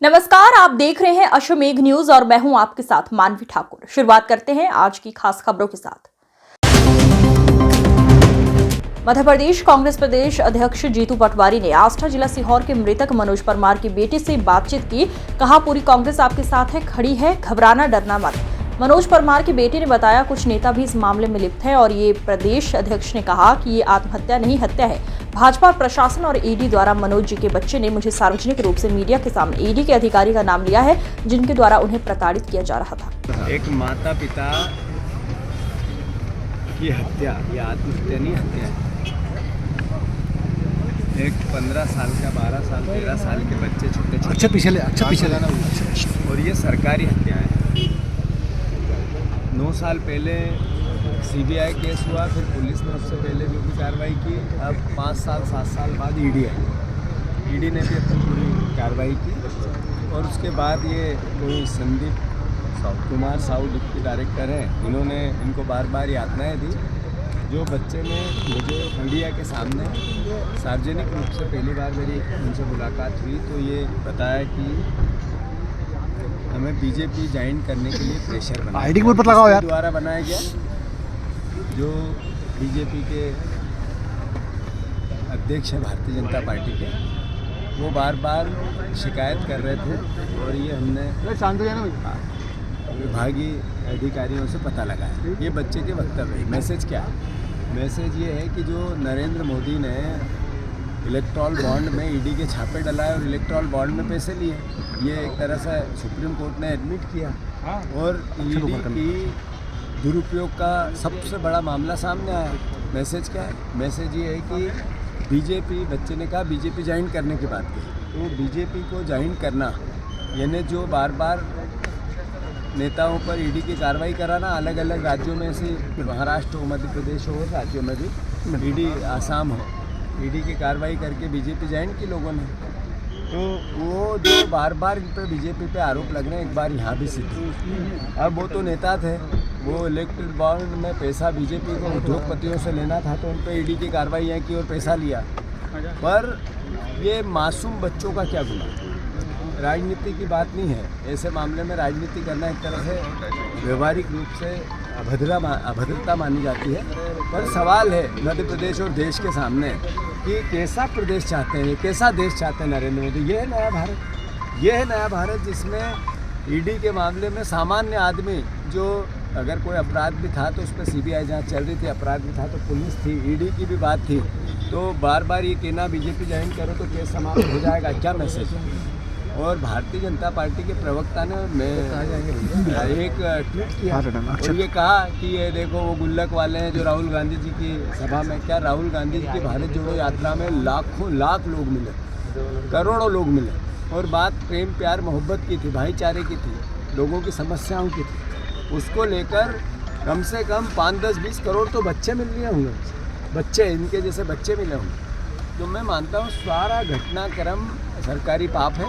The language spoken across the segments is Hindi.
नमस्कार, आप देख रहे हैं अश्वमेघ न्यूज और मैं हूं आपके साथ मानवी ठाकुर। शुरुआत करते हैं आज की खास खबरों के साथ। मध्य प्रदेश कांग्रेस प्रदेश अध्यक्ष जीतू पटवारी ने आष्टा जिला सीहोर के मृतक मनोज परमार की बेटी से बातचीत की। कहा, पूरी कांग्रेस आपके साथ है, खड़ी है, घबराना डरना मत। मनोज परमार की बेटी ने बताया, कुछ नेता भी इस मामले में लिप्त हैं और ये प्रदेश अध्यक्ष ने कहा कि ये आत्महत्या नहीं हत्या है। भाजपा प्रशासन और ईडी द्वारा मनोज जी के बच्चे ने मुझे सार्वजनिक रूप से मीडिया के सामने ईडी के अधिकारी का नाम लिया है, जिनके द्वारा उन्हें प्रताड़ित किया जा रहा था। एक माता पिता की हत्या, ये आत्महत्या नहीं हत्या है। एक 15 साल का, 12 साल, 13 साल के बच्चे छोटे पिछले और ये सरकारी हत्या है। 9 साल पहले सीबीआई केस हुआ, फिर पुलिस ने उससे पहले जो भी कार्रवाई की। अब 5 साल 7 साल बाद ईडी आई। ईडी ने भी अपनी पूरी कार्रवाई की और उसके बाद ये कोई संदीप कुमार साहू डिप्टी डायरेक्टर हैं, इन्होंने इनको बार बार यातनाएं दी। जो बच्चे ने मुझे मीडिया के सामने सार्वजनिक रूप से पहली बार मेरी उनसे मुलाकात हुई तो ये बताया कि हमें बीजेपी ज्वाइन करने के लिए प्रेशर बना आईडी के ऊपर लगाओ यार द्वारा बनाया गया। जो बीजेपी के अध्यक्ष हैं भारतीय जनता पार्टी के, वो बार बार शिकायत कर रहे थे और ये हमने विभागीय अधिकारियों से पता लगाया। ये बच्चे के वक्तव्य है। मैसेज क्या है? मैसेज ये है कि जो नरेंद्र मोदी ने इलेक्ट्रॉल बॉन्ड में ईडी के छापे डलाए और इलेक्ट्रॉल बॉन्ड में पैसे लिए, ये एक तरह से सुप्रीम कोर्ट ने एडमिट किया और ईडी की दुरुपयोग का सबसे बड़ा मामला सामने आया। मैसेज क्या है? मैसेज ये है कि बीजेपी, बच्चे ने कहा बीजेपी ज्वाइन करने की बात की, तो बीजेपी को ज्वाइन करना यानी जो बार बार नेताओं पर ईडी की कार्रवाई कराना, अलग अलग राज्यों में से महाराष्ट्र हो, मध्य प्रदेश हो, राज्यों में भी ईडी, आसाम हो, ईडी की कार्रवाई करके बीजेपी ज्वाइन की लोगों ने। तो वो जो बार बार इन पर बीजेपी पे आरोप लग रहे हैं, एक बार यहाँ भी सिद्ध हुआ। अब वो तो नेता थे, वो इलेक्ट्रॉल बॉन्ड में पैसा बीजेपी को उद्योगपतियों से लेना था तो उन पर ईडी की कार्रवाई यहाँ की और पैसा लिया। पर ये मासूम बच्चों का क्या गुनाह? राजनीति की बात नहीं है। ऐसे मामले में राजनीति करना एक तरह से व्यवहारिक रूप से अभद्रता मानी जाती है। पर सवाल है मध्य प्रदेश और देश के सामने कि कैसा प्रदेश चाहते हैं, कैसा देश चाहते हैं नरेंद्र मोदी। ये है नया भारत। ये है नया भारत जिसमें ईडी के मामले में सामान्य आदमी, जो अगर कोई अपराध भी था तो उस पर सीबीआई जांच चल रही थी, अपराध भी था तो पुलिस थी, ईडी की भी बात थी, तो बार बार ये कहना बीजेपी ज्वाइन करो तो केस समाप्त हो जाएगा, क्या मैसेज है? और भारतीय जनता पार्टी के प्रवक्ता ने एक ट्वीट किया और ये कहा कि ये देखो वो गुल्लक वाले हैं जो राहुल गांधी जी की सभा में, क्या राहुल गांधी जी की भारत जोड़ो यात्रा में लाख लोग मिले, करोड़ों लोग मिले और बात प्रेम प्यार मोहब्बत की थी, भाईचारे की थी, लोगों की समस्याओं की थी। उसको लेकर कम से कम 5, 10, 20 करोड़ तो बच्चे मिल लिए होंगे, बच्चे, इनके जैसे बच्चे मिले होंगे। तो मैं मानता हूँ सारा घटनाक्रम सरकारी पाप है,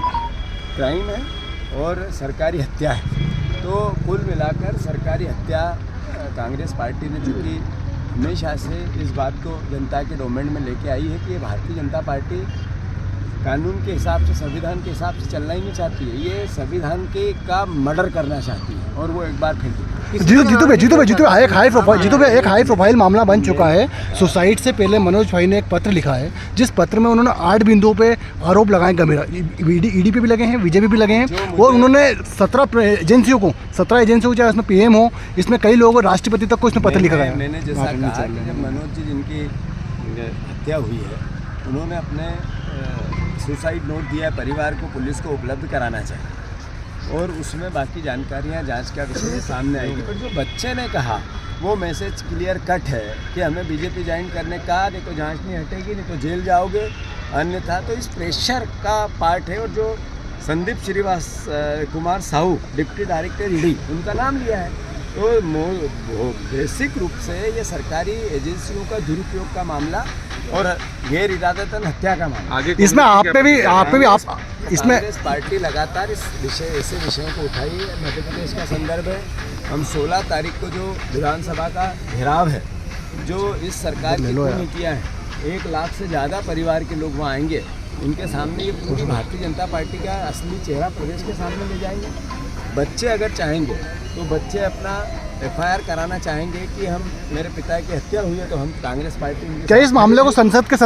क्राइम है और सरकारी हत्या है। तो कुल मिलाकर सरकारी हत्या, कांग्रेस पार्टी ने चूँकि हमेशा से इस बात को जनता के डोमेन में लेके आई है कि ये भारतीय जनता पार्टी कानून के हिसाब से, संविधान के हिसाब से चलना ही नहीं चाहती है, ये संविधान के का मर्डर करना चाहती है। और वो एक बार फिर जीतू भाई एक हाई प्रोफाइल मामला बन चुका है। सुसाइड से पहले मनोज भाई ने एक पत्र लिखा है, जिस पत्र में उन्होंने 8 बिंदुओं पे आरोप लगाए, गंभीर ईडी पे भी लगे हैं, बीजेपी भी लगे हैं और उन्होंने 17 एजेंसियों को, चाहे उसमें पीएम हो, इसमें कई लोगों, राष्ट्रपति तक को इसमें पत्र लिखा गया। मैंने जैसा कहा कि जब मनोज जी जिनकी हत्या हुई है, उन्होंने अपने सुसाइड नोट दिया है, परिवार को, पुलिस को उपलब्ध कराना चाहिए और उसमें बाकी जानकारियां जांच का विषय सामने आएगी। पर जो बच्चे ने कहा वो मैसेज क्लियर कट है कि हमें बीजेपी ज्वाइन करने का, नहीं तो जांच नहीं हटेगी, नहीं तो जेल जाओगे, अन्यथा। तो इस प्रेशर का पार्ट है। और जो Sandeep Kumar Sahu deputy director ED, उनका नाम लिया है, तो बेसिक रूप से ये सरकारी एजेंसियों का दुरुपयोग का मामला और गैर इरादतन हत्या का मामला। इसमें आप पे भी इसमें कांग्रेस पार्टी लगातार ऐसे विषयों को उठाई है। मध्य प्रदेश का संदर्भ है। हम 16 तारीख को जो विधानसभा का घेराव है, जो इस सरकार की नीतियाँ हैं, 1 लाख से ज़्यादा परिवार के लोग वहाँ आएंगे इनके सामने ये पूरी भारतीय जनता पार्टी का असली चेहरा प्रदेश के सामने ले जाएंगे। बच्चे अगर चाहेंगे तो बच्चे अपना FIR कराना चाहेंगे कि हम मेरे पिता की हत्या हुई है तो हम कांग्रेस पार्टी उनके क्या इस साथ मामले को मिलेगी। संसद के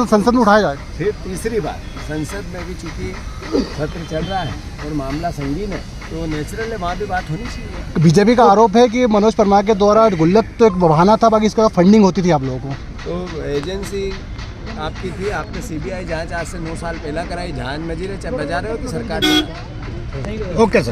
संसद में उठाया जाए? फिर तीसरी बात, संसद में भी चूंकि सत्र चल रहा है और मामला संगीन है तो नेचुरल है, वहाँ भी बात होनी चाहिए। बीजेपी का आरोप है कि मनोज परमार के द्वारा गुल्लक तो एक बहाना था, बाकी इसका फंडिंग होती थी आप लोगों को। तो एजेंसी आपकी थी, आपने CBI जांच आज से 9 साल पहला कराई, जहाज में बजा रहे हो कि सरकार ने? Okay sir.